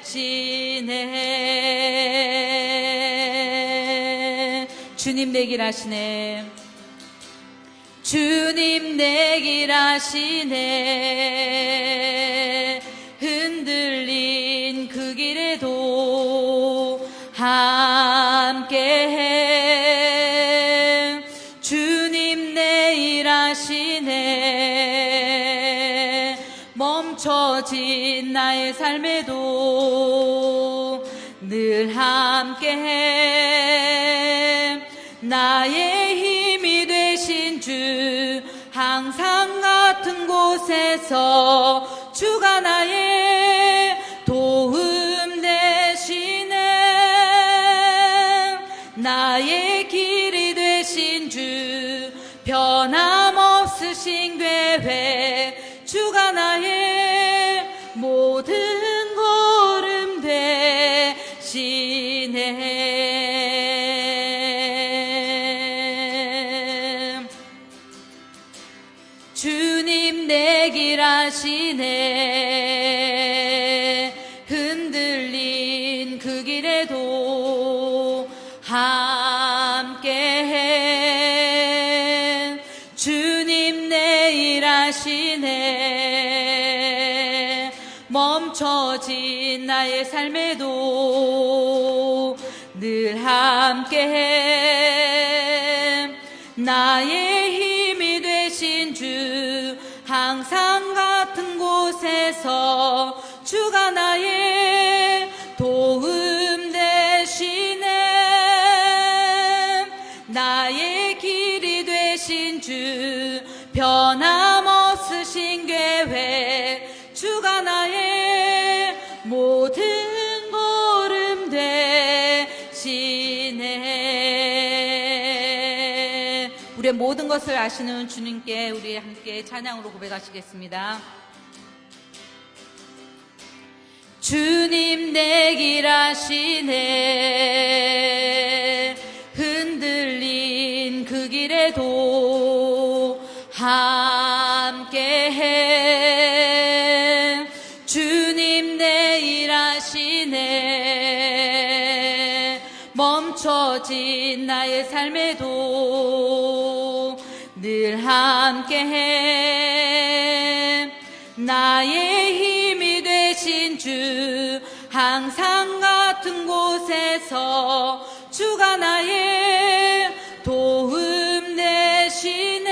되시네. 주님 내 길 아시네. 주님 내 길 아시네. 흔들린 그 길에도 함께해. 주님 내 일 아시네. 멈춰진 나의 삶에도 늘 함께해. 나의 힘이 되신 주, 항상 같은 곳에서 주가 나의 도움 되시네. 나의 길이 되신 주, 변함없으신 계획, 주가 나의 모든 걸음 되시네. 주님 내 길 아시네. 흔들린 그 길에도 함께해. 주님 내 일 아시네. 멈춰진 나의 삶에도 늘 함께해. 나의 힘이 되신 주, 항상 같은 곳에서 주가 나의 도움 되시네. 나의 길이 되신 주, 변함없으신 계획, 주가 나의 모든 걸음 되시네. 우리의 모든 것을 아시는 주님께 우리 함께 찬양으로 고백하시겠습니다. 주님 내 길 아시네. 흔들린 그 길에도 함께해. 주님 내 일 아시네. 멈춰진 나의 삶에도 늘 함께해. 나의 힘이 되신 주, 항상 같은 곳에서 주가 나의 도움 되시네.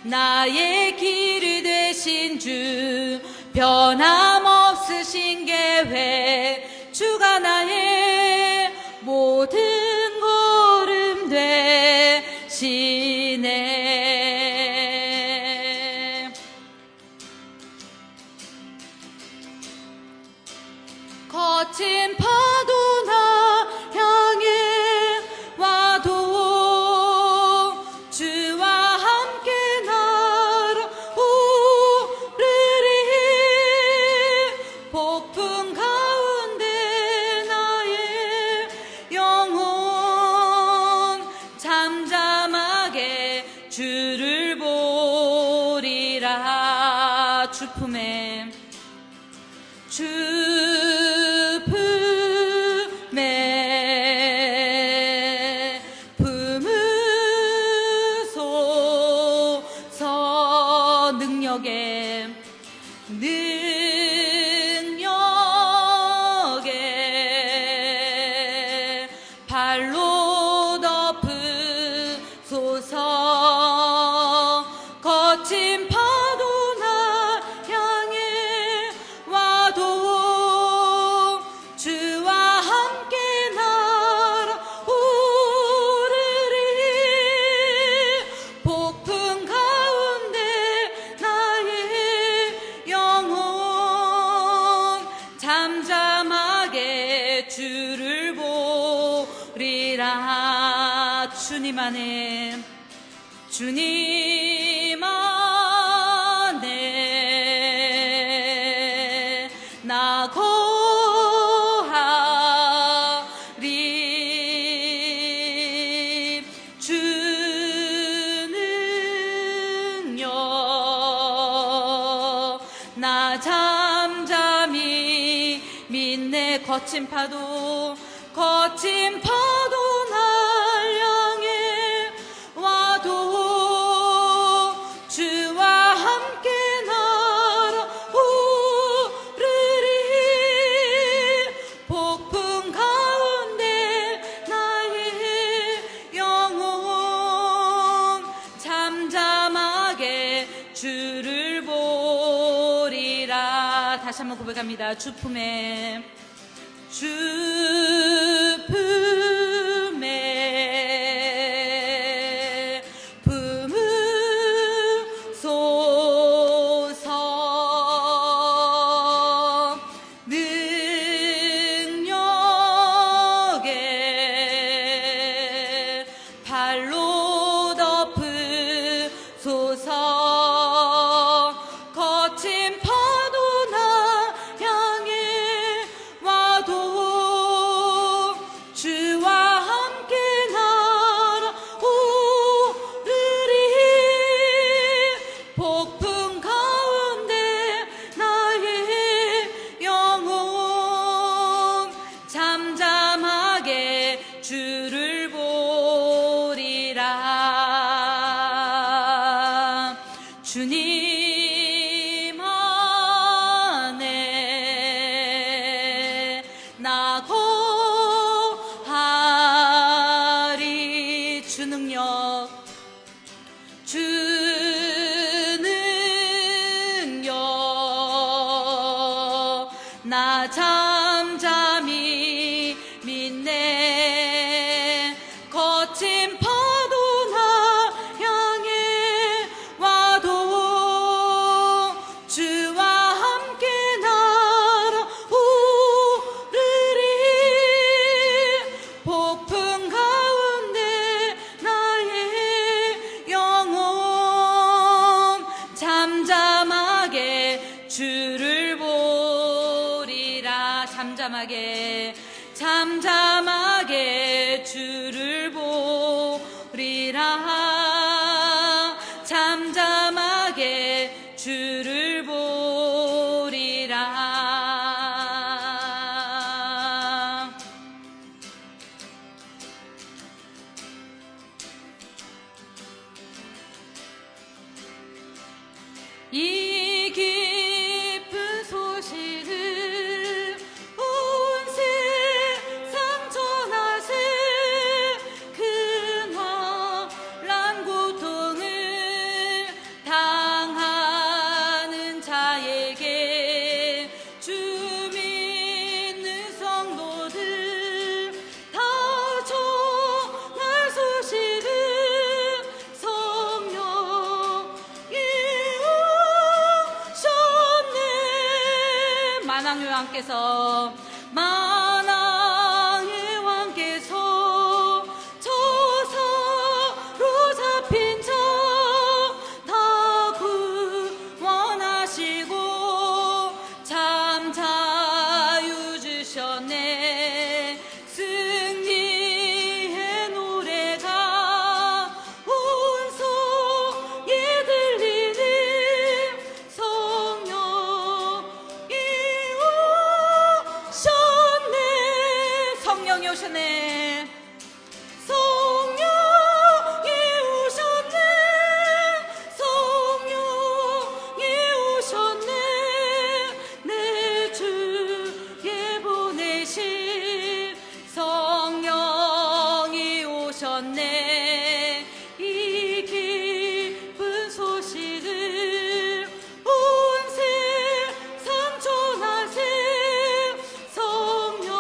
나의 길이 되신 주, 변함없으신 계획, 주가 나의 모든 걸음 되시네. 거친 파도 나 향해 와도 주와 함께 날아오르리. 폭풍 가운데 나의 영혼 잠잠하게 주를 보리라. 주 품에 품으소서. 능력에 발로 덮으소서. 거친 파도 나 향해 와도 주와 함께 날아오르리. 폭풍 가운데 나의 영혼 잠잠하게 주를 보리라. 주님 안에, 주님 안에 나 거하리. 주 능력 나 잠잠히 거친 파도 날 향해 와도 주와 함께 날아오르리. 폭풍 가운데 나의 영혼 잠잠하게 주를 보리라. 다시 한번 고백합니다. 주 품에 품으소서. 능력에 발로 덮으소서. 거친 파도 나 향해 와도 주와 함께 날아오르리. 폭풍 가운데 나의 영혼 잠잠하게 주를 보리라. 주님 안에 나 거하리. 주 능력 나 잠잠히 믿네. 거친 파도 나 향해 와도 주와 함께 날아오르리. 폭풍 가운데 나의 영혼 잠잠하게 주를 보리라. 잠잠하게 주를 보리라. 잠잠하게 주를 보리라. 이 깊은 소식을 온 세상 전하세. 큰 환난 고통을 당하는 자에게 주 믿는 성도들 다 전할 소식을 성령이 오셨네. 만왕의 왕께서 저사로 잡힌 자 다 구원하시고 참 자유 주셨네. 승리의 노래가 온 성에 들리니 성령이 오셨네. 성령이 오셨네. 성령이 오셨네. 성령이 오셨네. 내 주께 보내신 성령이 오셨네. 이 기쁜 소식을 온 세상 전하세. 성령이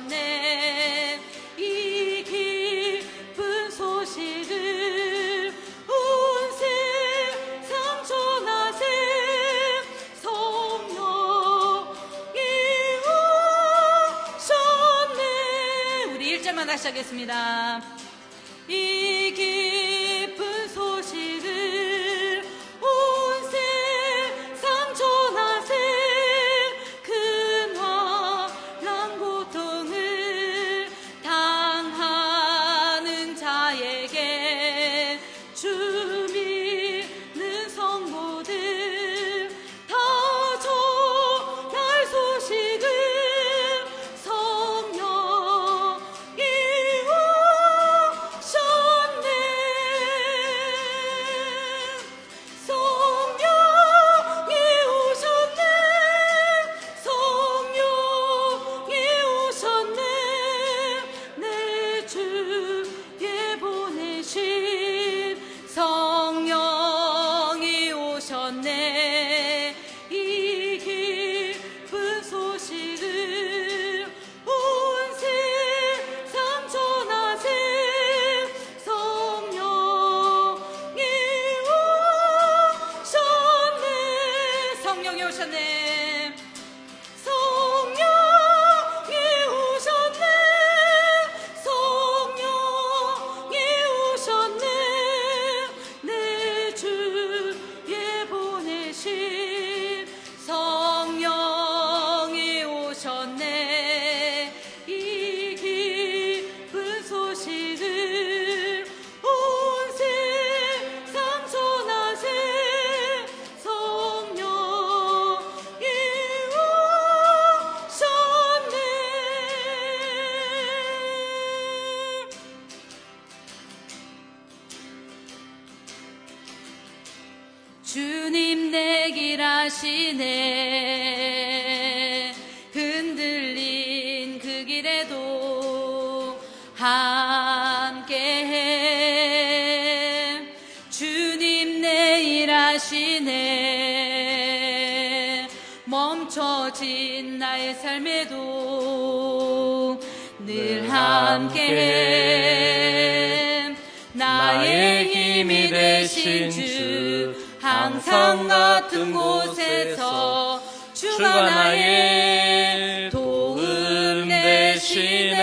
오셨네. 이 기쁜 소식을 온 세상 전하세. 성령이 오셨네. 우리 1절만 다시 하겠습니다. 이 기쁜 소식을 온 세상 전하세. 큰 환난 고통을 당하는 자에게 주 믿는 성도들 다 전할 소식을 성령이 오셨네. 성령이 오셨네. 성령이 오셨네. 내 주에 보내신 성령이 오셨네. 이 기쁜 소식을 온 세상 전하세. 성령이 오셨네. 성령이 오셨네. 성령이 오셨네. 성령이 오셨네. 내 주에 보내신 성령이 오셨네. 이 기쁜 소식을 온 세상 전하세. 성령이 오셨네. 주님 내 길 아시네. 흔들린 그 길에도 함께해. 주님 내 일 아시네. 멈춰진 나의 삶에도 늘 함께해. 나의 힘이 되신 주 항상 같은 곳에서 주가 나의 도움 되시네.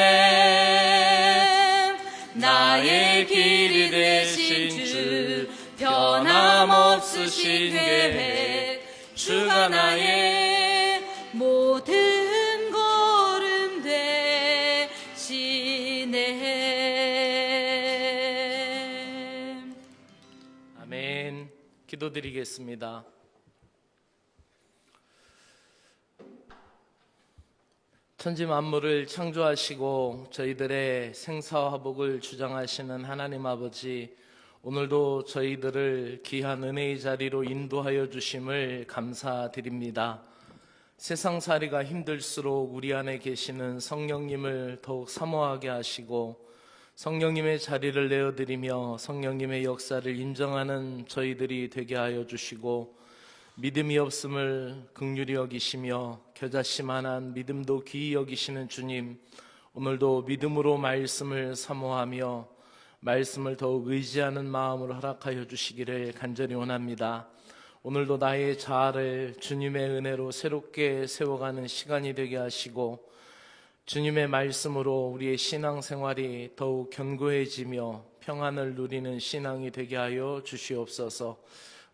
나의 길이 되신 주 변함없으신 계획. 주가 나의 모든 걸음 되시네. 아멘. 기도드리겠습니다. 천지 만물을 창조하시고 저희들의 생사화복을 주장하시는 하나님 아버지, 오늘도 저희들을 귀한 은혜의 자리로 인도하여 주심을 감사드립니다. 세상살이가 힘들수록 우리 안에 계시는 성령님을 더욱 사모하게 하시고 성령님의 자리를 내어드리며 성령님의 역사를 인정하는 저희들이 되게 하여 주시고, 믿음이 없음을 긍휼히 여기시며 겨자씨만한 믿음도 귀히 여기시는 주님, 오늘도 믿음으로 말씀을 사모하며 말씀을 더욱 의지하는 마음으로 허락하여 주시기를 간절히 원합니다. 오늘도 나의 자아를 주님의 은혜로 새롭게 세워가는 시간이 되게 하시고 주님의 말씀으로 우리의 신앙생활이 더욱 견고해지며 평안을 누리는 신앙이 되게 하여 주시옵소서.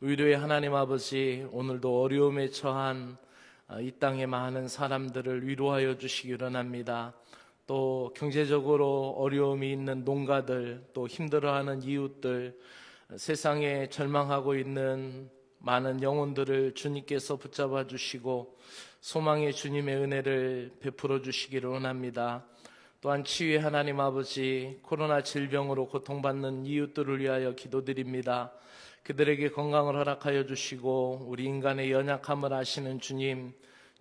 의료의 하나님 아버지, 오늘도 어려움에 처한 이 땅의 많은 사람들을 위로하여 주시기 원합니다. 또 경제적으로 어려움이 있는 농가들, 또 힘들어하는 이웃들, 세상에 절망하고 있는 많은 영혼들을 주님께서 붙잡아 주시고 소망의 주님의 은혜를 베풀어 주시기를 원합니다. 또한 치유의 하나님 아버지, 코로나 질병으로 고통받는 이웃들을 위하여 기도드립니다. 그들에게 건강을 허락하여 주시고 우리 인간의 연약함을 아시는 주님,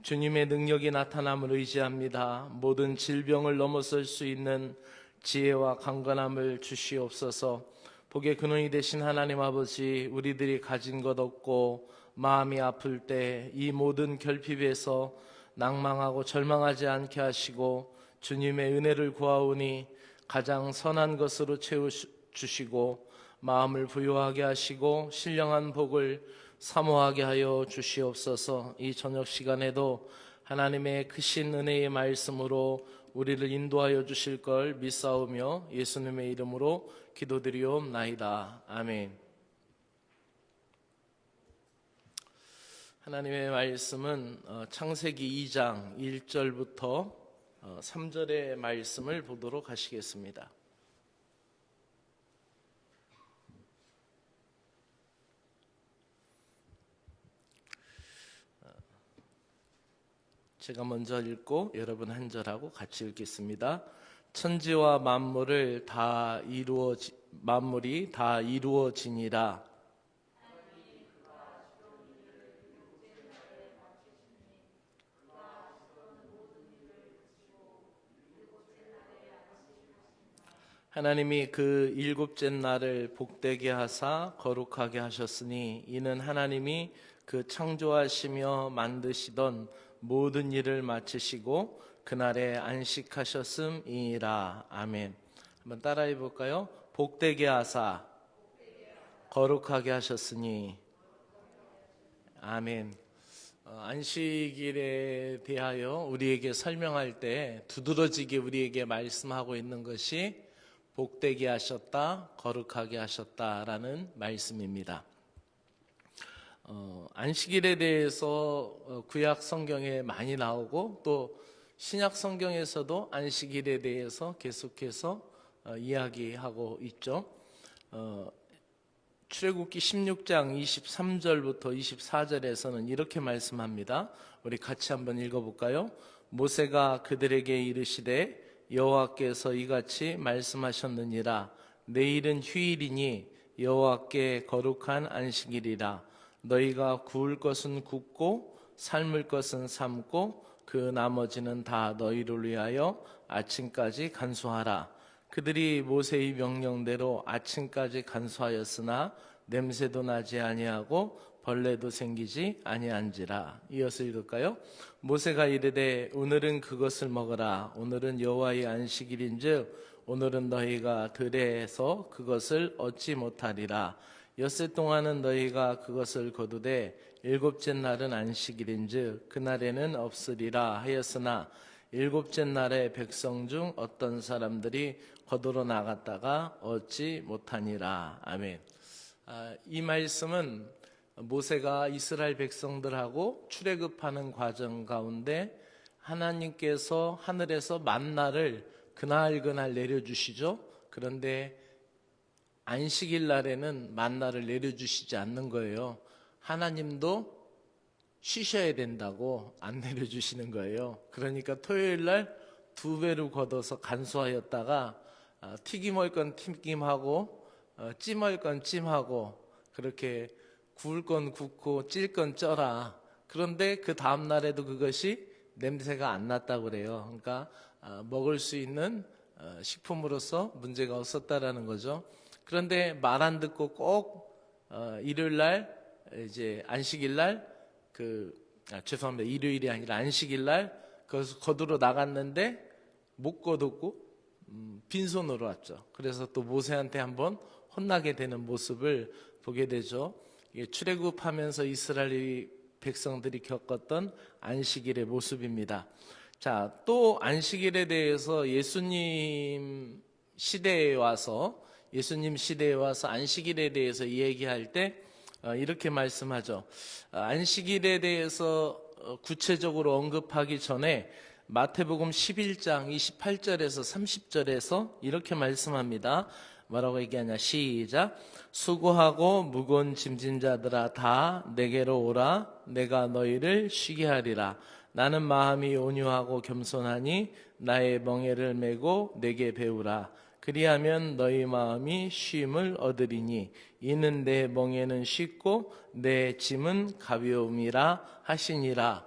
주님의 능력이 나타남을 의지합니다. 모든 질병을 넘어설 수 있는 지혜와 강건함을 주시옵소서. 복의 근원이 되신 하나님 아버지, 우리들이 가진 것 없고 마음이 아플 때 이 모든 결핍에서 낭망하고 절망하지 않게 하시고 주님의 은혜를 구하오니 가장 선한 것으로 채워주시고 마음을 부유하게 하시고 신령한 복을 사모하게 하여 주시옵소서. 이 저녁 시간에도 하나님의 크신 은혜의 말씀으로 우리를 인도하여 주실 걸 믿사오며 예수님의 이름으로 기도드리옵나이다. 아멘. 하나님의 말씀은 창세기 2장 1절부터 3절의 말씀을 보도록 하시겠습니다. 제가 먼저 읽고 여러분 한 절하고 같이 읽겠습니다. 천지와 만물이 다 이루어지니라. 하나님이 그 일곱째 날을 복되게 하사 거룩하게 하셨으니 이는 하나님이 그 창조하시며 만드시던 모든 일을 마치시고 그날에 안식하셨음이니라. 아멘. 한번 따라해 볼까요? 복되게 하사 거룩하게 하셨으니. 아멘. 안식일에 대하여 우리에게 설명할 때 두드러지게 우리에게 말씀하고 있는 것이 복되게 하셨다, 거룩하게 하셨다라는 말씀입니다. 안식일에 대해서 구약 성경에 많이 나오고 또 신약 성경에서도 안식일에 대해서 계속해서 이야기하고 있죠. 출애굽기 16장 23절부터 24절에서는 이렇게 말씀합니다. 우리 같이 한번 읽어볼까요? 모세가 그들에게 이르시되 여호와께서 이같이 말씀하셨느니라. 내일은 휴일이니 여호와께 거룩한 안식일이라. 너희가 구울 것은 굽고 삶을 것은 삶고 그 나머지는 다 너희를 위하여 아침까지 간수하라. 그들이 모세의 명령대로 아침까지 간수하였으나 냄새도 나지 아니하고 벌레도 생기지 아니한지라. 이어서 읽을까요? 모세가 이르되 오늘은 그것을 먹으라. 오늘은 여호와의 안식일인즉 오늘은 너희가 들에서 그것을 얻지 못하리라. 엿새 동안은 너희가 그것을 거두되 일곱째 날은 안식일인즉 그날에는 없으리라 하였으나 일곱째 날에 백성 중 어떤 사람들이 거두러 나갔다가 얻지 못하니라. 아멘. 이 말씀은 모세가 이스라엘 백성들하고 출애굽하는 과정 가운데 하나님께서 하늘에서 만나를 그날 내려주시죠. 그런데 안식일 날에는 만나를 내려주시지 않는 거예요. 하나님도 쉬셔야 된다고 안 내려주시는 거예요. 그러니까 토요일 날 2배로 걷어서 간수하였다가 튀김할 건 튀김하고 찜할 건 찜하고 그렇게 구울 건 굽고 찔 건 쪄라. 그런데 그 다음 날에도 그것이 냄새가 안 났다고 그래요. 그러니까 먹을 수 있는 식품으로서 문제가 없었다라는 거죠. 그런데 말 안 듣고 꼭 일요일 날 이제 안식일 날 죄송합니다. 일요일이 아니라 안식일 날 거기서 거두러 나갔는데 못 거뒀고 빈손으로 왔죠. 그래서 또 모세한테 한번 혼나게 되는 모습을 보게 되죠. 이게 출애굽하면서 이스라엘 백성들이 겪었던 안식일의 모습입니다. 자, 또 안식일에 대해서 예수님 시대에 와서 안식일에 대해서 얘기할 때 이렇게 말씀하죠. 안식일에 대해서 구체적으로 언급하기 전에 마태복음 11장 28절에서 30절에서 이렇게 말씀합니다. 뭐라고 얘기하냐? 시작. 수고하고 무거운 짐진 자들아 다 내게로 오라. 내가 너희를 쉬게 하리라. 나는 마음이 온유하고 겸손하니 나의 멍에를 메고 내게 배우라. 그리하면 너희 마음이 쉼을 얻으리니 이는 내 멍에는 쉽고 내 짐은 가벼움이라 하시니라.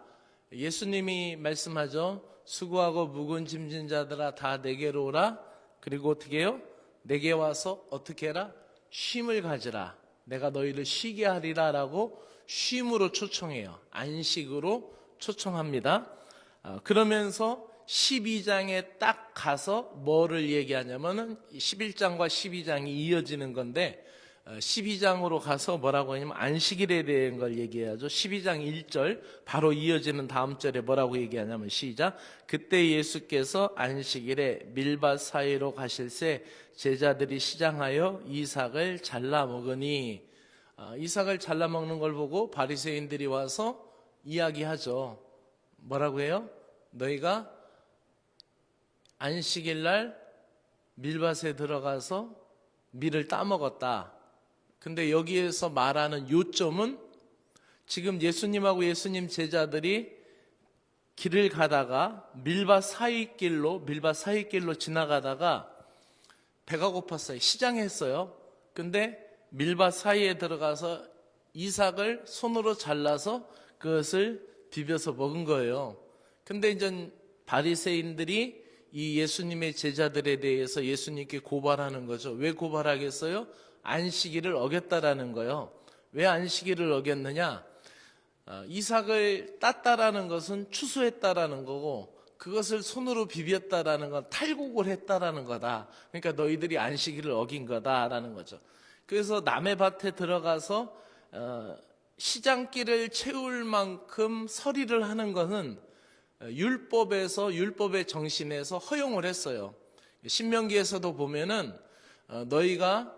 예수님이 말씀하죠. 수고하고 무거운 짐진 자들아 다 내게로 오라. 그리고 어떻게 해요? 내게 와서 어떻게 해라? 쉼을 가지라. 내가 너희를 쉬게 하리라 라고 쉼으로 초청해요. 안식으로 초청합니다. 그러면서 12장에 딱 가서 뭐를 얘기하냐면은 11장과 12장이 이어지는 건데 12장으로 가서 뭐라고 하냐면 안식일에 대한 걸 얘기해야죠. 12장 1절 바로 이어지는 다음 절에 뭐라고 얘기하냐면 시작. 그때 예수께서 안식일에 밀밭 사이로 가실새 제자들이 시장하여 이삭을 잘라 먹으니, 이삭을 잘라 먹는 걸 보고 바리새인들이 와서 이야기하죠. 뭐라고 해요? 너희가 안식일 날 밀밭에 들어가서 밀을 따먹었다. 근데 여기에서 말하는 요점은 지금 예수님하고 예수님 제자들이 길을 가다가 밀밭 사이길로 지나가다가 배가 고팠어요. 시장에 했어요. 근데 밀밭 사이에 들어가서 이삭을 손으로 잘라서 그것을 비벼서 먹은 거예요. 근데 이제 바리새인들이 이 예수님의 제자들에 대해서 예수님께 고발하는 거죠. 왜 고발하겠어요? 안식일을 어겼다라는 거예요. 왜 안식일을 어겼느냐? 이삭을 땄다라는 것은 추수했다라는 거고, 그것을 손으로 비볐다라는 건 탈곡을 했다라는 거다. 그러니까 너희들이 안식일을 어긴 거다라는 거죠. 그래서 남의 밭에 들어가서 시장길을 채울 만큼 서리를 하는 것은 율법의 정신에서 허용을 했어요. 신명기에서도 보면은 너희가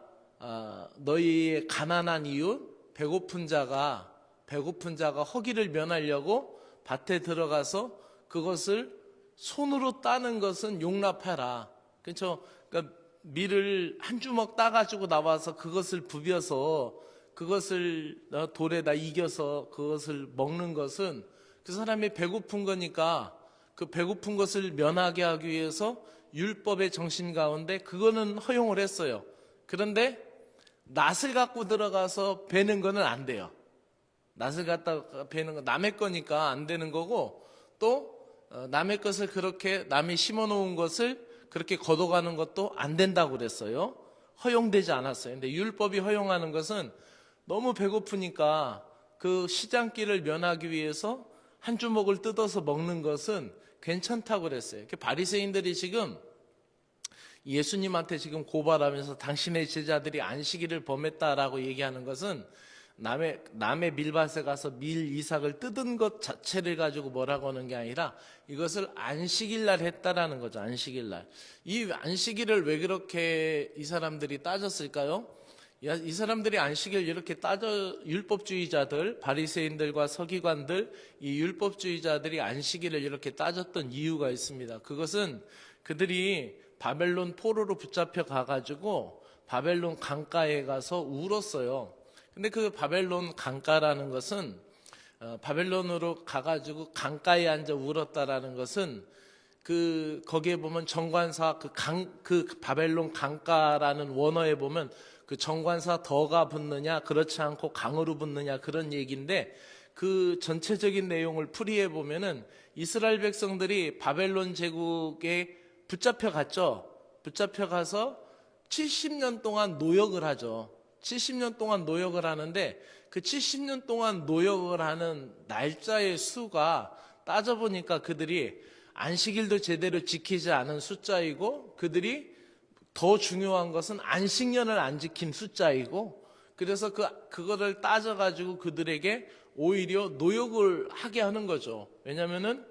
너희의 가난한 이웃 배고픈 자가 허기를 면하려고 밭에 들어가서 그것을 손으로 따는 것은 용납하라. 그렇죠? 그러니까 밀을 한 주먹 따가지고 나와서 그것을 부벼서 그것을 돌에다 이겨서 그것을 먹는 것은 그 사람이 배고픈 거니까 그 배고픈 것을 면하게 하기 위해서 율법의 정신 가운데 그거는 허용을 했어요. 그런데 낫을 갖고 들어가서 베는 거는 안 돼요. 낫을 갖다가 베는 거 남의 거니까 안 되는 거고, 또 남의 것을 그렇게 남이 심어 놓은 것을 그렇게 걷어가는 것도 안 된다고 그랬어요. 허용되지 않았어요. 근데 율법이 허용하는 것은 너무 배고프니까 그 시장길을 면하기 위해서 한 주먹을 뜯어서 먹는 것은 괜찮다고 그랬어요. 바리새인들이 지금 예수님한테 지금 고발하면서 당신의 제자들이 안식일을 범했다라고 얘기하는 것은 남의 밀밭에 가서 이삭을 뜯은 것 자체를 가지고 뭐라고 하는 게 아니라 이것을 안식일 날 했다라는 거죠. 안식일 날. 이 안식일을 왜 그렇게 이 사람들이 따졌을까요? 이 사람들이 안식일 이렇게 율법주의자들, 바리새인들과 서기관들, 이 율법주의자들이 안식일을 이렇게 따졌던 이유가 있습니다. 그것은 그들이 바벨론 포로로 붙잡혀 가가지고 바벨론 강가에 가서 울었어요. 근데 그 바벨론 강가라는 것은 바벨론으로 가가지고 강가에 앉아 울었다라는 것은 거기에 보면 정관사 그 바벨론 강가라는 원어에 보면 그 정관사 더가 붙느냐 그렇지 않고 강으로 붙느냐 그런 얘기인데, 그 전체적인 내용을 풀이해 보면은 이스라엘 백성들이 바벨론 제국에 붙잡혀 갔죠. 붙잡혀 가서 70년 동안 노역을 하죠. 70년 동안 노역을 하는데 그 70년 동안 노역을 하는 날짜의 수가 따져보니까 그들이 안식일도 제대로 지키지 않은 숫자이고, 그들이 더 중요한 것은 안식년을 안 지킨 숫자이고, 그래서 그거를 따져가지고 그들에게 오히려 노역을 하게 하는 거죠. 왜냐면은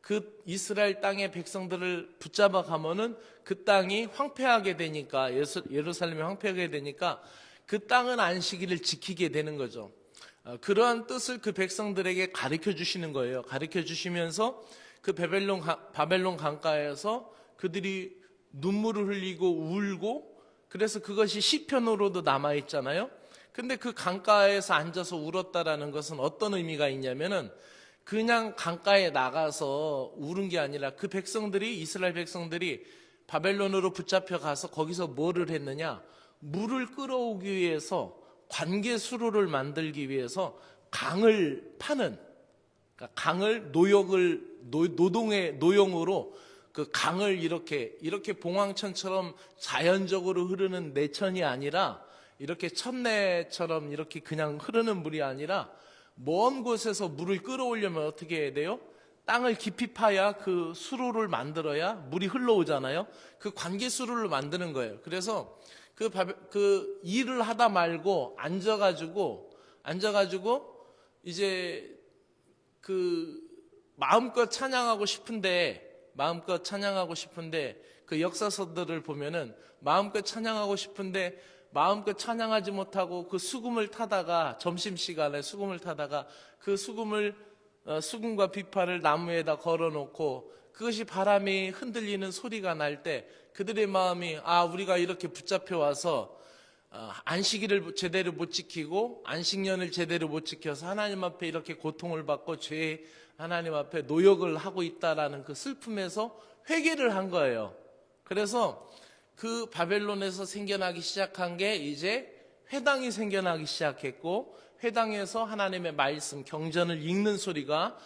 그 이스라엘 땅의 백성들을 붙잡아 가면은 그 땅이 황폐하게 되니까, 예루살렘이 황폐하게 되니까 그 땅은 안식일을 지키게 되는 거죠. 그러한 뜻을 그 백성들에게 가르쳐 주시는 거예요. 가르쳐 주시면서 그 바벨론 강가에서 그들이 눈물을 흘리고 울고, 그래서 그것이 시편으로도 남아있잖아요. 근데 그 강가에서 앉아서 울었다라는 것은 어떤 의미가 있냐면은 그냥 강가에 나가서 울은 게 아니라 그 백성들이, 이스라엘 백성들이 바벨론으로 붙잡혀 가서 거기서 뭐를 했느냐, 물을 끌어오기 위해서, 관계 수로를 만들기 위해서 강을 파는, 그러니까 강을 노용으로 그 강을 이렇게 봉황천처럼 자연적으로 흐르는 내천이 아니라, 이렇게 천내처럼 이렇게 그냥 흐르는 물이 아니라 먼 곳에서 물을 끌어오려면 어떻게 해야 돼요? 땅을 깊이 파야 그 수로를 만들어야 물이 흘러오잖아요. 그 관계 수로를 만드는 거예요. 그래서 그 일을 하다 말고 앉아가지고 이제 그 마음껏 찬양하고 싶은데 그 역사서들을 보면은 마음껏 찬양하고 싶은데 마음껏 찬양하지 못하고 그 수금을 타다가 점심시간에 수금을 타다가 그 수금과 비파를 나무에다 걸어놓고 그것이 바람이 흔들리는 소리가 날 때 그들의 마음이 우리가 이렇게 붙잡혀 와서 안식일을 제대로 못 지키고 안식년을 제대로 못 지켜서 하나님 앞에 이렇게 고통을 받고 죄 하나님 앞에 노역을 하고 있다라는 그 슬픔에서 회개를 한 거예요. 그래서 그 바벨론에서 생겨나기 시작한 게 이제 회당이 생겨나기 시작했고 회당에서 하나님의 말씀 경전을 읽는 소리가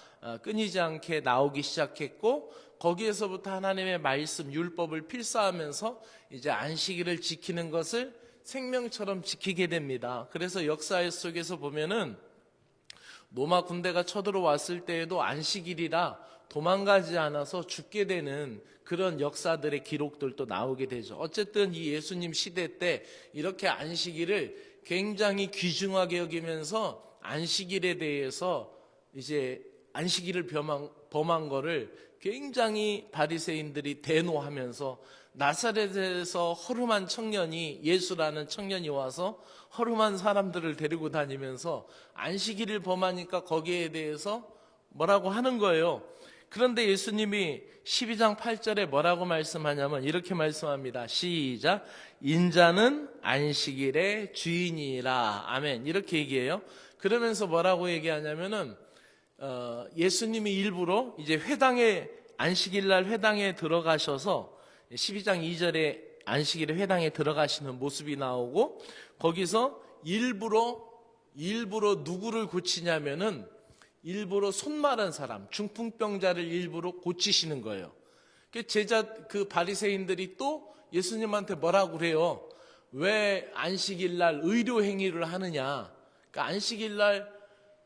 끊이지 않게 나오기 시작했고 거기에서부터 하나님의 말씀 율법을 필사하면서 이제 안식일을 지키는 것을 생명처럼 지키게 됩니다. 그래서 역사 속에서 보면은 로마 군대가 쳐들어왔을 때에도 안식일이라 도망가지 않아서 죽게 되는 그런 역사들의 기록들도 나오게 되죠. 어쨌든 이 예수님 시대 때 이렇게 안식일을 굉장히 귀중하게 여기면서 안식일에 대해서 이제 안식일을 범한 거를 굉장히 바리새인들이 대노하면서 나사렛에서 허름한 청년이 예수라는 청년이 와서 허름한 사람들을 데리고 다니면서 안식일을 범하니까 거기에 대해서 뭐라고 하는 거예요. 그런데 예수님이 12장 8절에 뭐라고 말씀하냐면 이렇게 말씀합니다. 시작. 인자는 안식일의 주인이라. 아멘. 이렇게 얘기해요. 그러면서 뭐라고 얘기하냐면은 예수님이 일부러 이제 안식일날 회당에 들어가셔서 12장 2절에 안식일에 회당에 들어가시는 모습이 나오고 거기서 일부러 누구를 고치냐면은 일부러 손 마른 사람, 중풍병자를 일부러 고치시는 거예요. 그 바리새인들이 또 예수님한테 뭐라고 그래요? 왜 안식일날 의료 행위를 하느냐? 그러니까 안식일날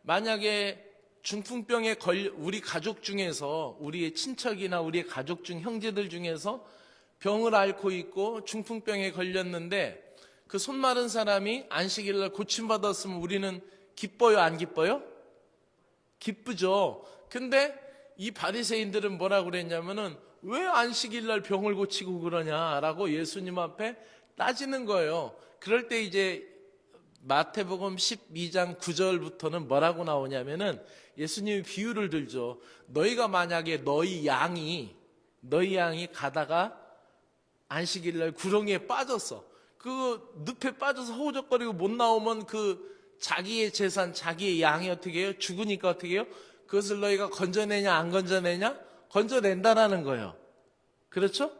만약에 중풍병에 우리 가족 중에서 우리의 친척이나 우리의 가족 중 형제들 중에서 병을 앓고 있고 중풍병에 걸렸는데 그 손 마른 사람이 안식일날 고침받았으면 우리는 기뻐요, 안 기뻐요? 기쁘죠. 근데 이 바리새인들은 뭐라고 그랬냐면은 왜 안식일날 병을 고치고 그러냐라고 예수님 앞에 따지는 거예요. 그럴 때 이제 마태복음 12장 9절부터는 뭐라고 나오냐면은 예수님이 비유를 들죠. 너희가 만약에 너희 양이 가다가 안식일날 구렁이에 빠졌어. 그 늪에 빠져서 허우적거리고 못 나오면 그 자기의 재산, 자기의 양이 어떻게 해요? 죽으니까 어떻게 해요? 그것을 너희가 건져내냐 안 건져내냐? 건져낸다라는 거예요. 그렇죠?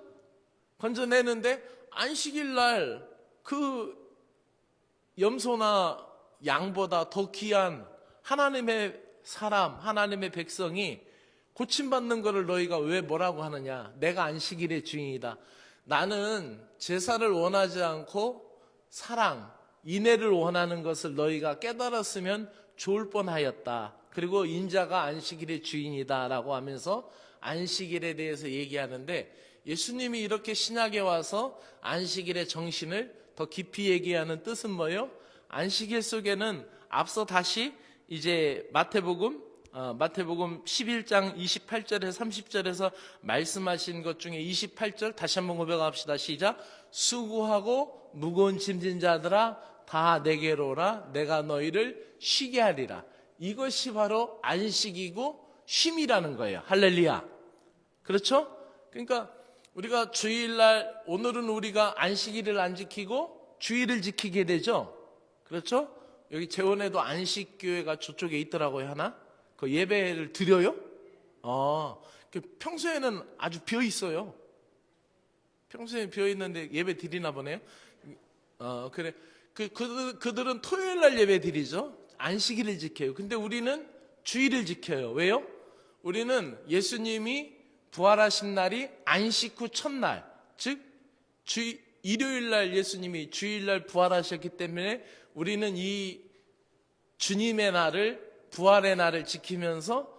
건져내는데 안식일날 그 염소나 양보다 더 귀한 하나님의 사람, 하나님의 백성이 고침받는 것을 너희가 왜 뭐라고 하느냐? 내가 안식일의 주인이다. 나는 제사를 원하지 않고 사랑, 인애를 원하는 것을 너희가 깨달았으면 좋을 뻔하였다. 그리고 인자가 안식일의 주인이다라고 하면서 안식일에 대해서 얘기하는데 예수님이 이렇게 신약에 와서 안식일의 정신을 더 깊이 얘기하는 뜻은 뭐예요? 안식일 속에는 앞서 다시 이제 마태복음 11장 28절에서 30절에서 말씀하신 것 중에 28절 다시 한번 고백합시다. 시작. 수고하고 무거운 짐진 자들아 다 내게로 오라. 내가 너희를 쉬게 하리라. 이것이 바로 안식이고 쉼이라는 거예요. 할렐루야. 그렇죠? 그러니까 우리가 주일날 오늘은 우리가 안식일을 안 지키고 주일을 지키게 되죠. 그렇죠? 여기 재원에도 안식교회가 저쪽에 있더라고요. 하나. 그 예배를 드려요? 평소에는 아주 비어 있어요. 평소에 비어 있는데 예배 드리나 보네요. 그래. 그들은 토요일 날 예배 드리죠. 안식일을 지켜요. 근데 우리는 주일을 지켜요. 왜요? 우리는 예수님이 부활하신 날이 안식 후 첫날, 즉 일요일 날 예수님이 주일 날 부활하셨기 때문에 우리는 이 주님의 날을 부활의 날을 지키면서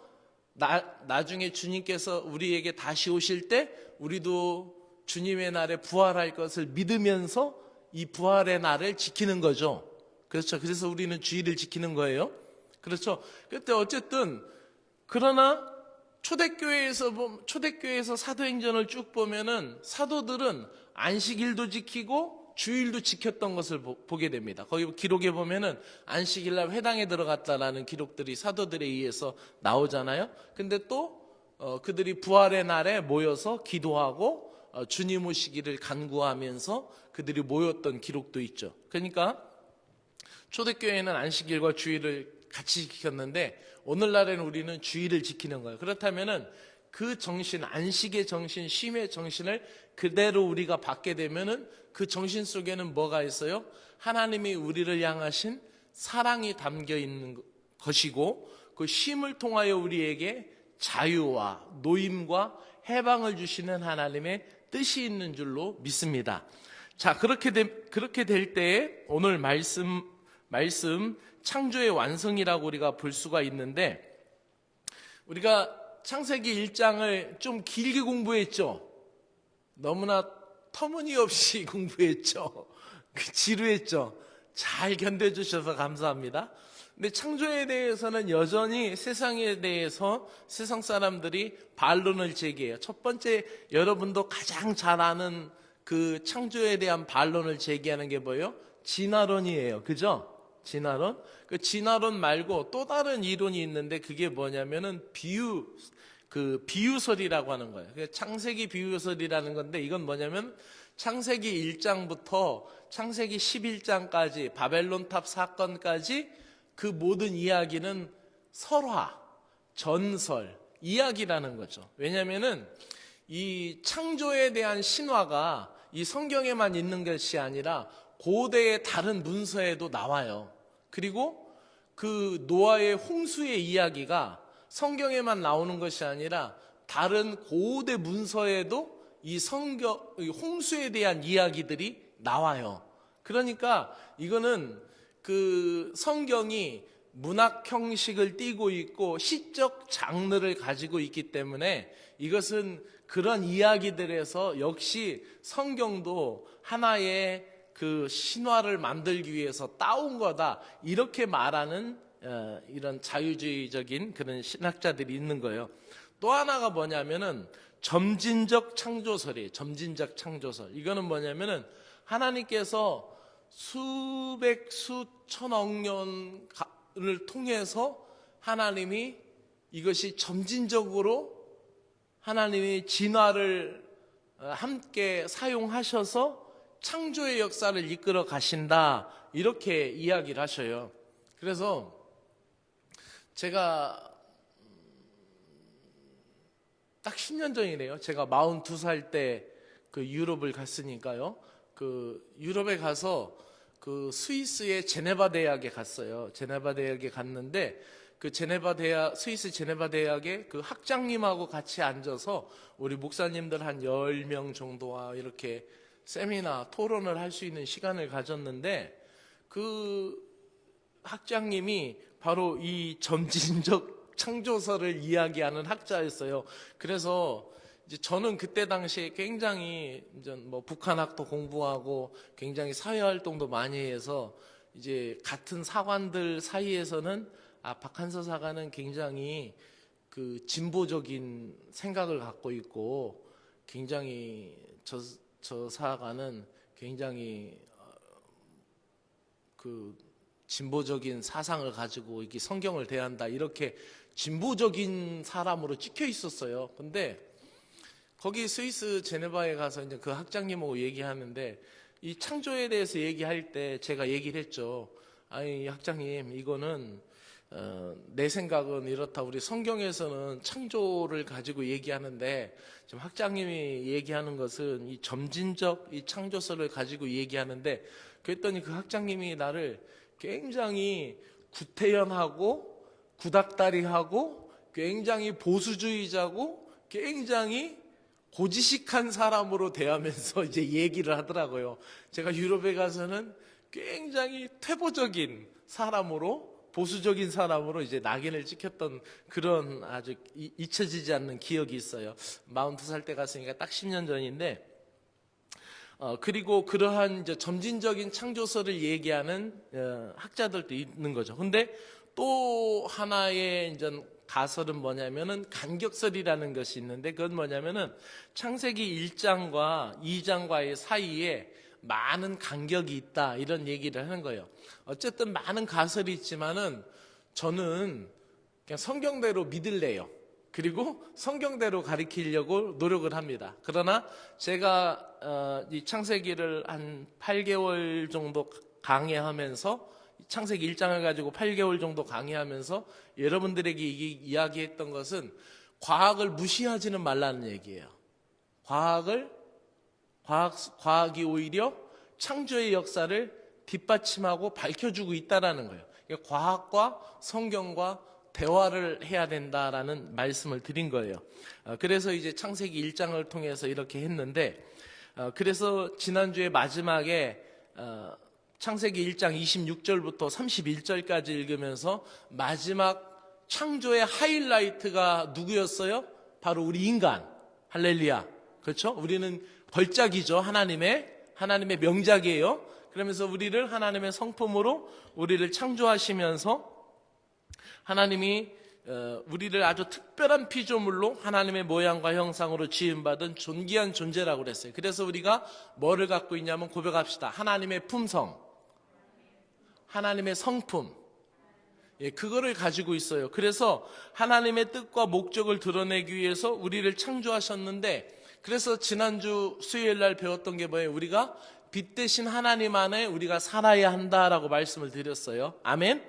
나중에 주님께서 우리에게 다시 오실 때 우리도 주님의 날에 부활할 것을 믿으면서 이 부활의 날을 지키는 거죠. 그렇죠. 그래서 우리는 주일을 지키는 거예요. 그렇죠. 그때 어쨌든 그러나 초대교회에서 사도행전을 쭉 보면은 사도들은 안식일도 지키고 주일도 지켰던 것을 보게 됩니다. 거기 기록에 보면은 안식일날 회당에 들어갔다라는 기록들이 사도들에 의해서 나오잖아요. 근데 또 그들이 부활의 날에 모여서 기도하고 주님 오시기를 간구하면서 그들이 모였던 기록도 있죠. 그러니까 초대교회는 안식일과 주일을 같이 지켰는데 오늘날에는 우리는 주일을 지키는 거예요. 그렇다면은 그 정신, 안식의 정신, 쉼의 정신을 그대로 우리가 받게 되면은 그 정신 속에는 뭐가 있어요? 하나님이 우리를 향하신 사랑이 담겨 있는 것이고 그 쉼을 통하여 우리에게 자유와 노임과 해방을 주시는 하나님의 뜻이 있는 줄로 믿습니다. 자, 그렇게 될 때에 오늘 말씀 창조의 완성이라고 우리가 볼 수가 있는데 우리가 창세기 1장을 좀 길게 공부했죠. 너무나 터무니없이 공부했죠. 지루했죠. 잘 견뎌주셔서 감사합니다. 근데 창조에 대해서는 여전히 세상에 대해서 세상 사람들이 반론을 제기해요. 첫 번째, 여러분도 가장 잘 아는 그 창조에 대한 반론을 제기하는 게 뭐예요? 진화론이에요. 그죠? 진화론? 그 진화론 말고 또 다른 이론이 있는데 그게 뭐냐면은 비유설이라고 하는 거예요. 창세기 비유설이라는 건데 이건 뭐냐면 창세기 1장부터 창세기 11장까지 바벨론탑 사건까지 그 모든 이야기는 설화, 전설, 이야기라는 거죠. 왜냐면은 이 창조에 대한 신화가 이 성경에만 있는 것이 아니라 고대의 다른 문서에도 나와요. 그리고 그 노아의 홍수의 이야기가 성경에만 나오는 것이 아니라 다른 고대 문서에도 이 홍수에 대한 이야기들이 나와요. 그러니까 이거는 그 성경이 문학 형식을 띠고 있고 시적 장르를 가지고 있기 때문에 이것은 그런 이야기들에서 역시 성경도 하나의 그 신화를 만들기 위해서 따온 거다 이렇게 말하는 이런 자유주의적인 그런 신학자들이 있는 거예요. 또 하나가 뭐냐면은 점진적 창조설이에요. 점진적 창조설. 이거는 뭐냐면은 하나님께서 수천억 년을 통해서 하나님이 이것이 점진적으로 하나님이 진화를 함께 사용하셔서 창조의 역사를 이끌어 가신다 이렇게 이야기를 하셔요. 그래서 제가 딱 10년 전이네요. 제가 42살 때 그 유럽을 갔으니까요. 그 유럽에 가서 그 스위스의 제네바 대학에 갔어요. 제네바 대학에 갔는데 그 스위스 제네바 대학에 그 학장님하고 같이 앉아서 우리 목사님들 한 10명 정도와 이렇게 세미나 토론을 할 수 있는 시간을 가졌는데 그 학장님이 바로 이 점진적 창조설을 이야기하는 학자였어요. 그래서 이제 저는 그때 당시에 굉장히 이제 뭐 북한학도 공부하고 굉장히 사회활동도 많이 해서 이제 같은 사관들 사이에서는 박한서 사관은 굉장히 그 진보적인 생각을 갖고 있고 굉장히 저 사관은 굉장히 그 진보적인 사상을 가지고 이렇게 성경을 대한다 이렇게 진보적인 사람으로 찍혀 있었어요. 근데 거기 스위스 제네바에 가서 이제 그 학장님하고 얘기하는데 이 창조에 대해서 얘기할 때 제가 얘기를 했죠. 아니 학장님 이거는 내 생각은 이렇다. 우리 성경에서는 창조를 가지고 얘기하는데 지금 학장님이 얘기하는 것은 이 점진적 이 창조설을 가지고 얘기하는데 그랬더니 그 학장님이 나를 굉장히 구태연하고 구닥다리하고 굉장히 보수주의자고 굉장히 고지식한 사람으로 대하면서 이제 얘기를 하더라고요. 제가 유럽에 가서는 굉장히 퇴보적인 사람으로 보수적인 사람으로 이제 낙인을 찍혔던 그런 아주 잊혀지지 않는 기억이 있어요. 42살 때 갔으니까 딱 10년 전인데, 그리고 그러한 이제 점진적인 창조설을 얘기하는 학자들도 있는 거죠. 근데 또 하나의 이제 가설은 뭐냐면은 간격설이라는 것이 있는데, 그건 뭐냐면은 창세기 1장과 2장과의 사이에 많은 간격이 있다, 이런 얘기를 하는 거예요. 어쨌든 많은 가설이 있지만은 저는 그냥 성경대로 믿을래요. 그리고 성경대로 가르치려고 노력을 합니다. 그러나 제가 이 창세기를 한 8개월 정도 강의하면서, 창세기 1장을 가지고 8개월 정도 강의하면서 여러분들에게 이야기했던 것은 과학을 무시하지는 말라는 얘기예요. 과학이 오히려 창조의 역사를 뒷받침하고 밝혀주고 있다라는 거예요. 그러니까 과학과 성경과 대화를 해야 된다라는 말씀을 드린 거예요. 그래서 이제 창세기 1장을 통해서 이렇게 했는데, 그래서 지난주에 마지막에 창세기 1장 26절부터 31절까지 읽으면서 마지막 창조의 하이라이트가 누구였어요? 바로 우리 인간. 할렐루야. 그렇죠? 우리는 걸작이죠. 하나님의 명작이에요. 그러면서 우리를 하나님의 성품으로 우리를 창조하시면서 하나님이 우리를 아주 특별한 피조물로 하나님의 모양과 형상으로 지음받은 존귀한 존재라고 그랬어요. 그래서 우리가 뭐를 갖고 있냐면 고백합시다. 하나님의 품성, 하나님의 성품, 그거를 가지고 있어요. 그래서 하나님의 뜻과 목적을 드러내기 위해서 우리를 창조하셨는데, 그래서 지난주 수요일 날 배웠던 게 뭐예요? 우리가 빛 대신 하나님 안에 우리가 살아야 한다라고 말씀을 드렸어요. 아멘.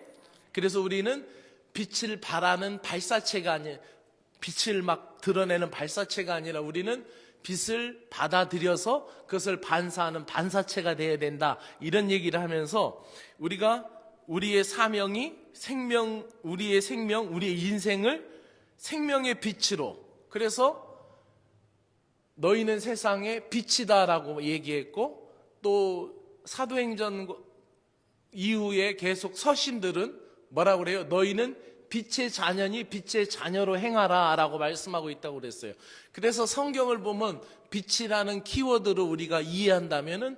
그래서 우리는 빛을 발하는 발사체가 아니라, 빛을 막 드러내는 발사체가 아니라 우리는 빛을 받아들여서 그것을 반사하는 반사체가 되어야 된다, 이런 얘기를 하면서 우리가 우리의 사명이 우리의 생명, 우리의 인생을 생명의 빛으로, 그래서 너희는 세상의 빛이다라고 얘기했고, 또 사도행전 이후에 계속 서신들은 뭐라고 그래요? 너희는 빛의 자녀니 빛의 자녀로 행하라 라고 말씀하고 있다고 그랬어요. 그래서 성경을 보면 빛이라는 키워드로 우리가 이해한다면은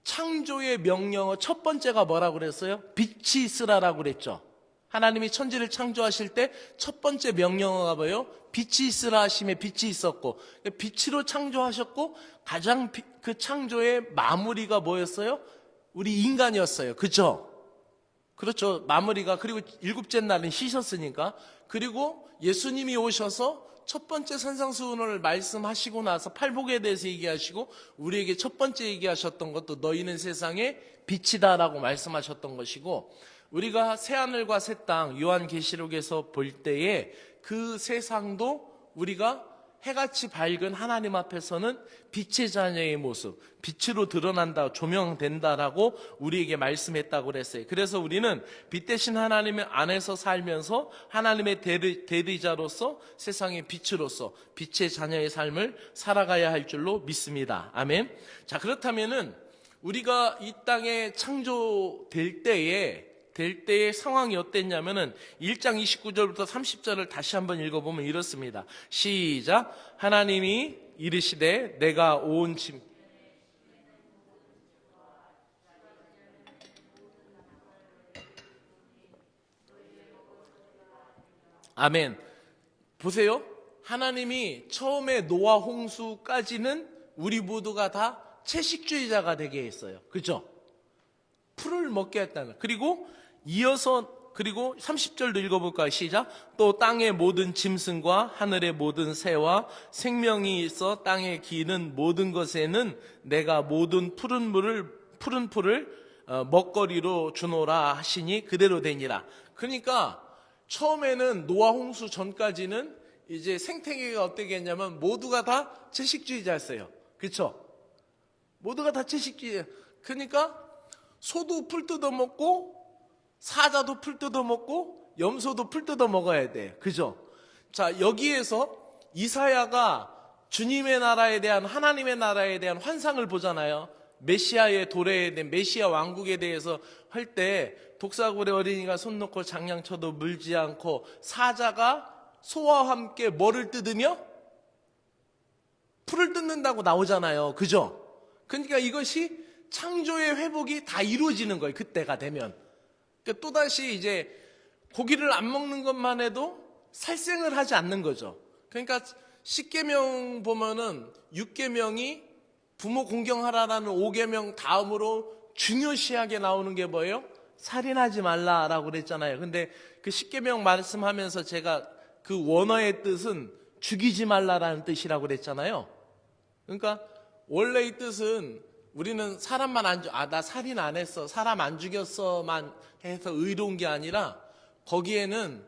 창조의 명령어 첫 번째가 뭐라고 그랬어요? 빛이 있으라라고 그랬죠. 하나님이 천지를 창조하실 때 첫 번째 명령어가 뭐예요? 빛이 있으라 하심에 빛이 있었고, 빛으로 창조하셨고, 가장 그 창조의 마무리가 뭐였어요? 우리 인간이었어요. 그렇죠? 그렇죠. 마무리가. 그리고 일곱째 날은 쉬셨으니까. 그리고 예수님이 오셔서 첫 번째 산상수훈을 말씀하시고 나서 팔복에 대해서 얘기하시고, 우리에게 첫 번째 얘기하셨던 것도 너희는 세상의 빛이다라고 말씀하셨던 것이고, 우리가 새하늘과 새 땅 요한계시록에서 볼 때에 그 세상도 우리가 해같이 밝은 하나님 앞에서는 빛의 자녀의 모습, 빛으로 드러난다, 조명된다라고 우리에게 말씀했다고 그랬어요. 그래서 우리는 빛 대신 하나님 안에서 살면서 하나님의 대리자로서 세상의 빛으로서 빛의 자녀의 삶을 살아가야 할 줄로 믿습니다. 아멘. 자, 그렇다면은 우리가 이 땅에 창조될 때의 상황이 어땠냐면은 1장 29절부터 30절을 다시 한번 읽어보면 이렇습니다. 시작. 하나님이 이르시되 내가 온 짐 아멘. 보세요. 하나님이 처음에 노아 홍수까지는 우리 모두가 다 채식주의자가 되게 했어요. 그렇죠? 풀을 먹게 했다는. 그리고 이어서 그리고 30절도 읽어볼까요? 시작. 또 땅의 모든 짐승과 하늘의 모든 새와 생명이 있어 땅에 기는 모든 것에는 내가 모든 푸른 풀을 먹거리로 주노라 하시니 그대로 되니라. 그러니까 처음에는 노아 홍수 전까지는 이제 생태계가 어떻게 했냐면 모두가 다 채식주의자였어요. 그렇죠? 모두가 다 채식주의자. 그러니까 소도 풀 뜯어 먹고 사자도 풀 뜯어 먹고 염소도 풀 뜯어 먹어야 돼. 그죠? 자, 여기에서 이사야가 주님의 나라에 대한, 하나님의 나라에 대한 환상을 보잖아요. 메시아의 도래에 대해 메시아 왕국에 대해서 할 때 독사굴의 어린이가 손 놓고 장량쳐도 물지 않고 사자가 소와 함께 뭐를 뜯으며 풀을 뜯는다고 나오잖아요. 그죠? 그러니까 이것이 창조의 회복이 다 이루어지는 거예요. 그때가 되면. 그러니까 또다시 이제 고기를 안 먹는 것만 해도 살생을 하지 않는 거죠. 그러니까 10계명 보면은 6계명이 부모 공경하라라는 5계명 다음으로 중요시하게 나오는 게 뭐예요? 살인하지 말라라고 그랬잖아요. 근데 그 10계명 말씀하면서 제가 그 원어의 뜻은 죽이지 말라라는 뜻이라고 그랬잖아요. 그러니까 원래 이 뜻은 우리는 사람만 나 살인 안 했어, 사람 안 죽였어만 해서 의로운 게 아니라 거기에는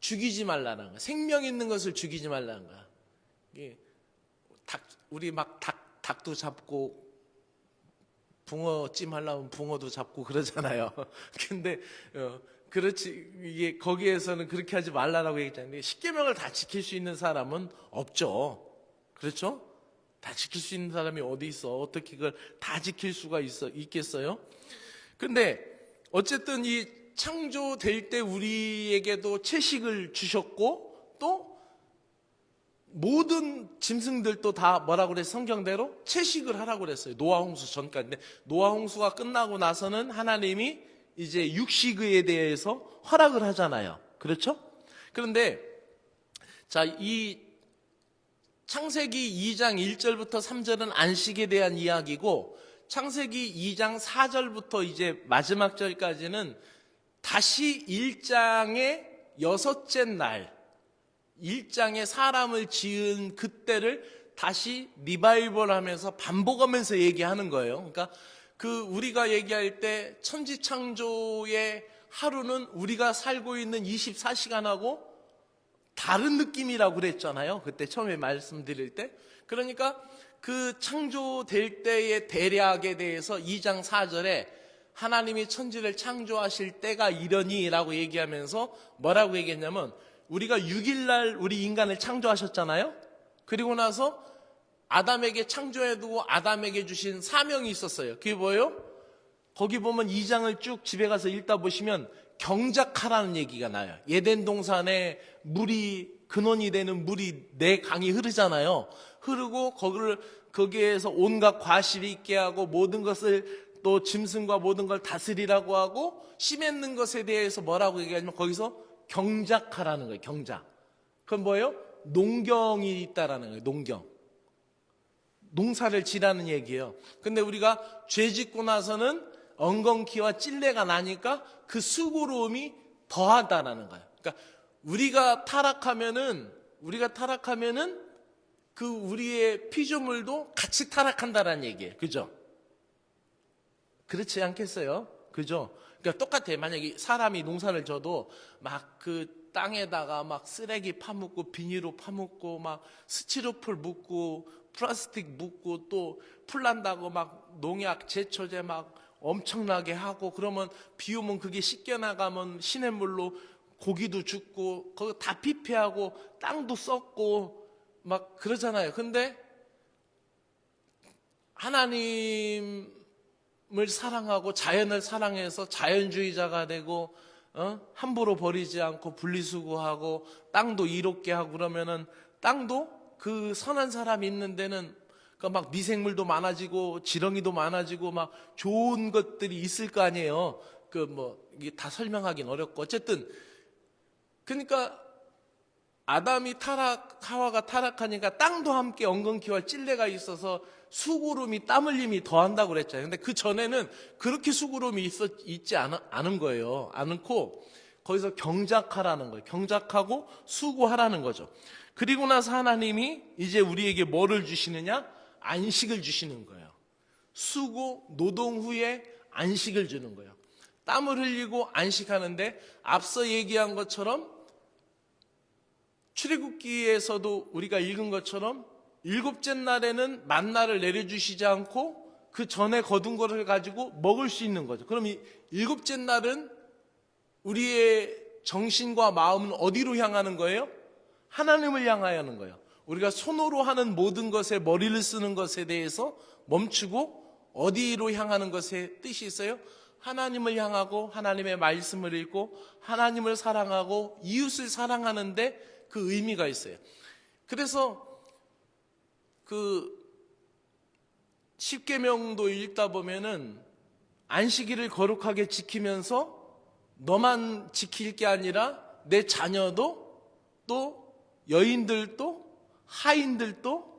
죽이지 말라는 거야. 생명 있는 것을 죽이지 말라는 거야. 이게 우리 막 닭도 잡고 붕어찜 하려면 붕어도 잡고 그러잖아요. 근데 그렇지, 이게 거기에서는 그렇게 하지 말라라고 얘기했잖아요. 10계명을 다 지킬 수 있는 사람은 없죠. 그렇죠? 다 지킬 수 있는 사람이 어디 있어? 어떻게 그걸 다 지킬 수가 있겠어요? 근데 어쨌든 이 창조될 때 우리에게도 채식을 주셨고, 또 모든 짐승들도 다 뭐라고 그랬어요? 성경대로 채식을 하라고 그랬어요. 노아 홍수 전까지. 근데 노아 홍수가 끝나고 나서는 하나님이 이제 육식에 대해서 허락을 하잖아요. 그렇죠? 그런데 자, 이 창세기 2장 1절부터 3절은 안식에 대한 이야기고, 창세기 2장 4절부터 이제 마지막 절까지는 다시 1장의 여섯째 날, 1장에 사람을 지은 그때를 다시 리바이벌 하면서 반복하면서 얘기하는 거예요. 그러니까 우리가 얘기할 때 천지창조의 하루는 우리가 살고 있는 24시간하고 다른 느낌이라고 그랬잖아요. 그때 처음에 말씀드릴 때. 그러니까 그 창조될 때의 대략에 대해서 2장 4절에 하나님이 천지를 창조하실 때가 이러니 라고 얘기하면서 뭐라고 얘기했냐면, 우리가 6일날 우리 인간을 창조하셨잖아요. 그리고 나서 아담에게 창조해두고 아담에게 주신 사명이 있었어요. 그게 뭐예요? 거기 보면 2장을 쭉 집에 가서 읽다 보시면 경작하라는 얘기가 나요. 예덴 동산에 근원이 되는 물이 4강이 흐르잖아요. 흐르고 거기에서 온갖 과실이 있게 하고 모든 것을 또 짐승과 모든 걸 다스리라고 하고, 씨 맺는 것에 대해서 뭐라고 얘기하냐면 거기서 경작하라는 거예요. 경작. 그건 뭐예요? 농경이 있다라는 거예요. 농경. 농사를 지라는 얘기예요. 근데 우리가 죄 짓고 나서는 엉겅퀴와 찔레가 나니까 그 수고로움이 더하다라는 거예요. 그러니까 우리가 타락하면은 그 우리의 피조물도 같이 타락한다라는 얘기예요. 그죠? 그렇지 않겠어요? 그죠? 그러니까 똑같아요. 만약에 사람이 농사를 져도 막 그 땅에다가 막 쓰레기 파묻고 비닐로 파묻고 막 스티로폴 묻고 플라스틱 묻고 또 풀난다고 막 농약 제초제 막 엄청나게 하고, 그러면 비 오면 그게 씻겨나가면 시냇물로 고기도 죽고 거기 다 피폐하고 땅도 썩고 막 그러잖아요. 근데 하나님을 사랑하고 자연을 사랑해서 자연주의자가 되고 함부로 버리지 않고 분리수거하고 땅도 이롭게 하고 그러면은, 땅도 그 선한 사람이 있는 데는 막 미생물도 많아지고 지렁이도 많아지고 막 좋은 것들이 있을 거 아니에요. 이게 다 설명하긴 어렵고, 어쨌든 그러니까 아담이 하와가 타락하니까 땅도 함께 엉겅퀴와 찔레가 있어서 수고름이 땀 흘림이 더한다고 그랬잖아요. 근데 그 전에는 그렇게 수고름이 있지 않은 거예요. 않고 거기서 경작하라는 거예요. 경작하고 수고하라는 거죠. 그리고 나서 하나님이 이제 우리에게 뭐를 주시느냐? 안식을 주시는 거예요. 수고, 노동 후에 안식을 주는 거예요. 땀을 흘리고 안식하는데, 앞서 얘기한 것처럼 출애굽기에서도 우리가 읽은 것처럼 7째 날에는 만나를 내려주시지 않고 그 전에 거둔 것을 가지고 먹을 수 있는 거죠. 그럼 7째 날은 우리의 정신과 마음은 어디로 향하는 거예요? 하나님을 향하여 하는 거예요. 우리가 손으로 하는 모든 것에 머리를 쓰는 것에 대해서 멈추고 어디로 향하는 것에 뜻이 있어요? 하나님을 향하고 하나님의 말씀을 읽고 하나님을 사랑하고 이웃을 사랑하는데 그 의미가 있어요. 그래서 그 십계명도 읽다 보면은 안식일을 거룩하게 지키면서 너만 지킬 게 아니라 내 자녀도 또 여인들도 하인들도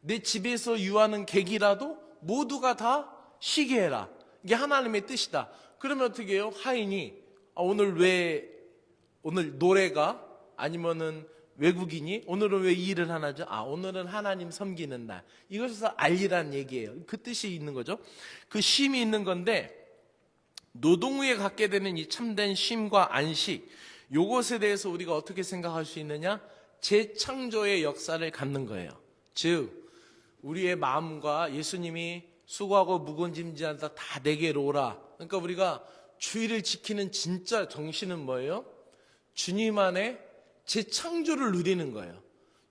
내 집에서 유하는 객이라도 모두가 다 쉬게 해라. 이게 하나님의 뜻이다. 그러면 어떻게 해요? 하인이 오늘 노래가 아니면은 외국인이 오늘은 왜 이 일을 하나죠? 오늘은 하나님 섬기는 날. 이것을 알리라는 얘기예요. 그 뜻이 있는 거죠. 그 쉼이 있는 건데 노동 후에 갖게 되는 이 참된 쉼과 안식, 요것에 대해서 우리가 어떻게 생각할 수 있느냐? 재창조의 역사를 갖는 거예요. 즉 우리의 마음과 예수님이 수고하고 무거운 다 내게로 오라. 그러니까 우리가 주일을 지키는 진짜 정신은 뭐예요? 주님 안에 재창조를 누리는 거예요.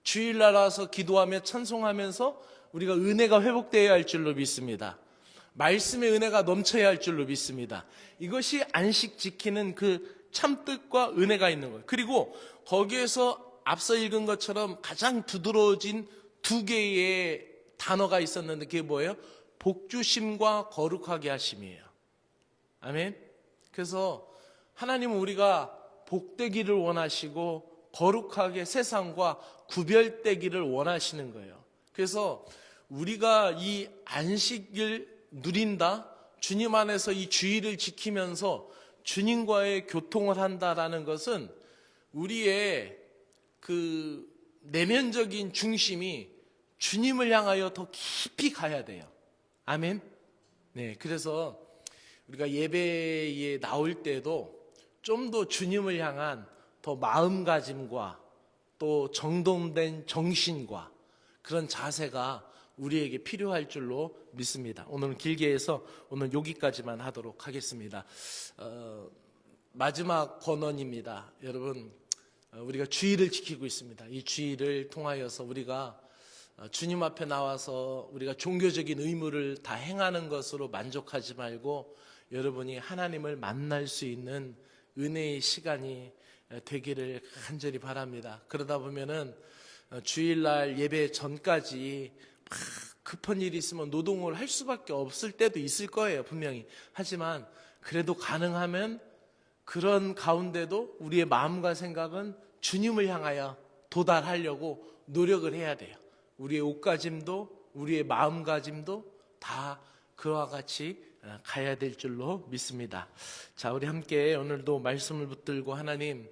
주일날 와서 기도하며 찬송하면서 우리가 은혜가 회복되어야 할 줄로 믿습니다. 말씀의 은혜가 넘쳐야 할 줄로 믿습니다. 이것이 안식 지키는 그 참뜻과 은혜가 있는 거예요. 그리고 거기에서 앞서 읽은 것처럼 가장 두드러진 두 개의 단어가 있었는데 그게 뭐예요? 복주심과 거룩하게 하심이에요. 아멘. 그래서 하나님은 우리가 복되기를 원하시고 거룩하게 세상과 구별되기를 원하시는 거예요. 그래서 우리가 이 안식을 누린다, 주님 안에서 이 주일을 지키면서 주님과의 교통을 한다라는 것은 우리의 그 내면적인 중심이 주님을 향하여 더 깊이 가야 돼요. 아멘. 네, 그래서 우리가 예배에 나올 때도 좀 더 주님을 향한 더 마음가짐과 또 정돈된 정신과 그런 자세가 우리에게 필요할 줄로 믿습니다. 오늘은 길게 해서 오늘 여기까지만 하도록 하겠습니다. 마지막 권원입니다. 여러분, 우리가 주일을 지키고 있습니다. 이 주일을 통하여서 우리가 주님 앞에 나와서 우리가 종교적인 의무를 다 행하는 것으로 만족하지 말고 여러분이 하나님을 만날 수 있는 은혜의 시간이 되기를 간절히 바랍니다. 그러다 보면은 주일날 예배 전까지 막 급한 일이 있으면 노동을 할 수밖에 없을 때도 있을 거예요, 분명히. 하지만 그래도 가능하면 그런 가운데도 우리의 마음과 생각은 주님을 향하여 도달하려고 노력을 해야 돼요. 우리의 옷가짐도 우리의 마음가짐도 다 그와 같이 가야 될 줄로 믿습니다. 자, 우리 함께 오늘도 말씀을 붙들고 하나님,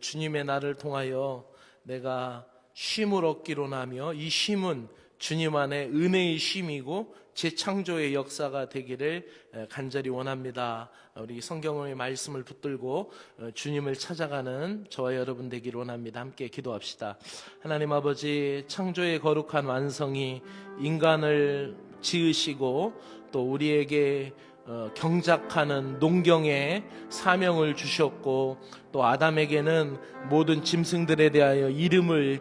주님의 날을 통하여 내가 쉼을 얻기로 나며 이 쉼은 주님 안에 은혜의 쉼이고 재창조의 역사가 되기를 간절히 원합니다. 우리 성경의 말씀을 붙들고 주님을 찾아가는 저와 여러분 되기를 원합니다. 함께 기도합시다. 하나님 아버지, 창조의 거룩한 완성이 인간을 지으시고 또 우리에게 경작하는 농경의 사명을 주셨고 또 아담에게는 모든 짐승들에 대하여 이름을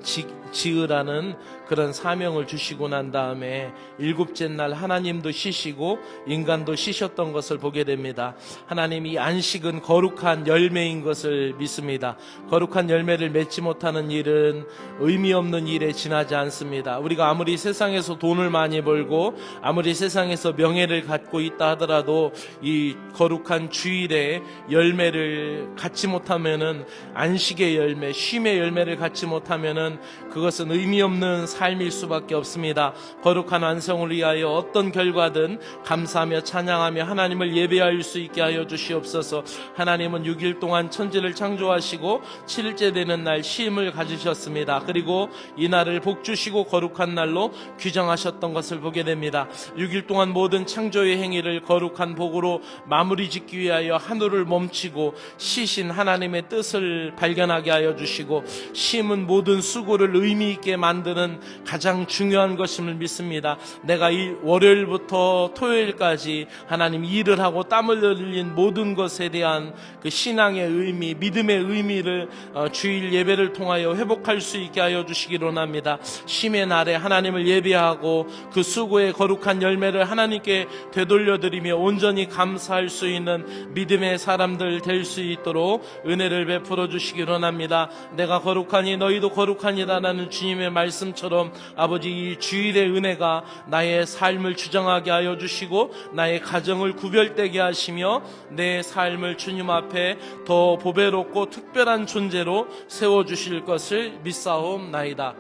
지으라는 그런 사명을 주시고 난 다음에 일곱째 날 하나님도 쉬시고 인간도 쉬셨던 것을 보게 됩니다. 하나님, 이 안식은 거룩한 열매인 것을 믿습니다. 거룩한 열매를 맺지 못하는 일은 의미 없는 일에 지나지 않습니다. 우리가 아무리 세상에서 돈을 많이 벌고 아무리 세상에서 명예를 갖고 있다 하더라도 이 거룩한 주일의 열매를 갖지 못하면은, 안식의 열매, 쉼의 열매를 갖지 못하면은 그것은 의미 없는 삶일 수밖에 없습니다. 거룩한 완성을 위하여 어떤 결과든 감사하며 찬양하며 하나님을 예배할 수 있게 하여 주시옵소서. 하나님은 6일 동안 천지를 창조하시고 7일째 되는 날 쉼을 가지셨습니다. 그리고 이 날을 복주시고 거룩한 날로 규정하셨던 것을 보게 됩니다. 6일 동안 모든 창조의 행위를 거룩한 거룩한 복으로 마무리 짓기 위하여 하늘을 멈추고 시신 하나님의 뜻을 발견하게 하여 주시고 심은 모든 수고를 의미 있게 만드는 가장 중요한 것임을 믿습니다. 내가 이 월요일부터 토요일까지 하나님 일을 하고 땀을 흘린 모든 것에 대한 그 신앙의 의미, 믿음의 의미를 주일 예배를 통하여 회복할 수 있게 하여 주시기로 합니다. 쉼의 날에 하나님을 예배하고 그 수고의 거룩한 열매를 하나님께 되돌려드리며 온전히 감사할 수 있는 믿음의 사람들 될 수 있도록 은혜를 베풀어 주시기로 합니다. 내가 거룩하니 너희도 거룩하니라라는 주님의 말씀처럼 아버지 이 주일의 은혜가 나의 삶을 주장하게 하여 주시고 나의 가정을 구별되게 하시며 내 삶을 주님 앞에 더 보배롭고 특별한 존재로 세워주실 것을 믿사옵나이다.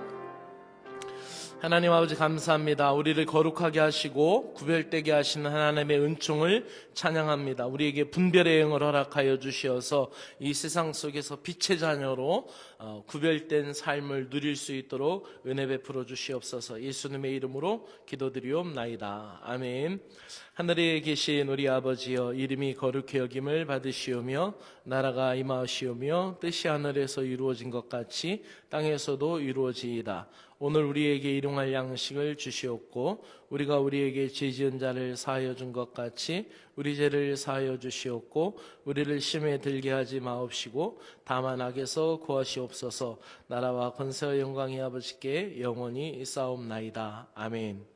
하나님 아버지 감사합니다. 우리를 거룩하게 하시고 구별되게 하시는 하나님의 은총을 찬양합니다. 우리에게 분별의 영을 허락하여 주시어서 이 세상 속에서 빛의 자녀로 구별된 삶을 누릴 수 있도록 은혜 베풀어 주시옵소서. 예수님의 이름으로 기도드리옵나이다. 아멘. 하늘에 계신 우리 아버지여, 이름이 거룩히 여김을 받으시오며 나라가 임하시오며 뜻이 하늘에서 이루어진 것 같이 땅에서도 이루어지이다. 오늘 우리에게 일용할 양식을 주시옵고 우리가 우리에게 죄 지은 자를 사하여 준 것 같이 우리 죄를 사하여 주시옵고 우리를 시험에 들게 하지 마옵시고 다만 악에서 구하시옵소서. 나라와 권세와 영광이 아버지께 영원히 있사옵나이다. 아멘.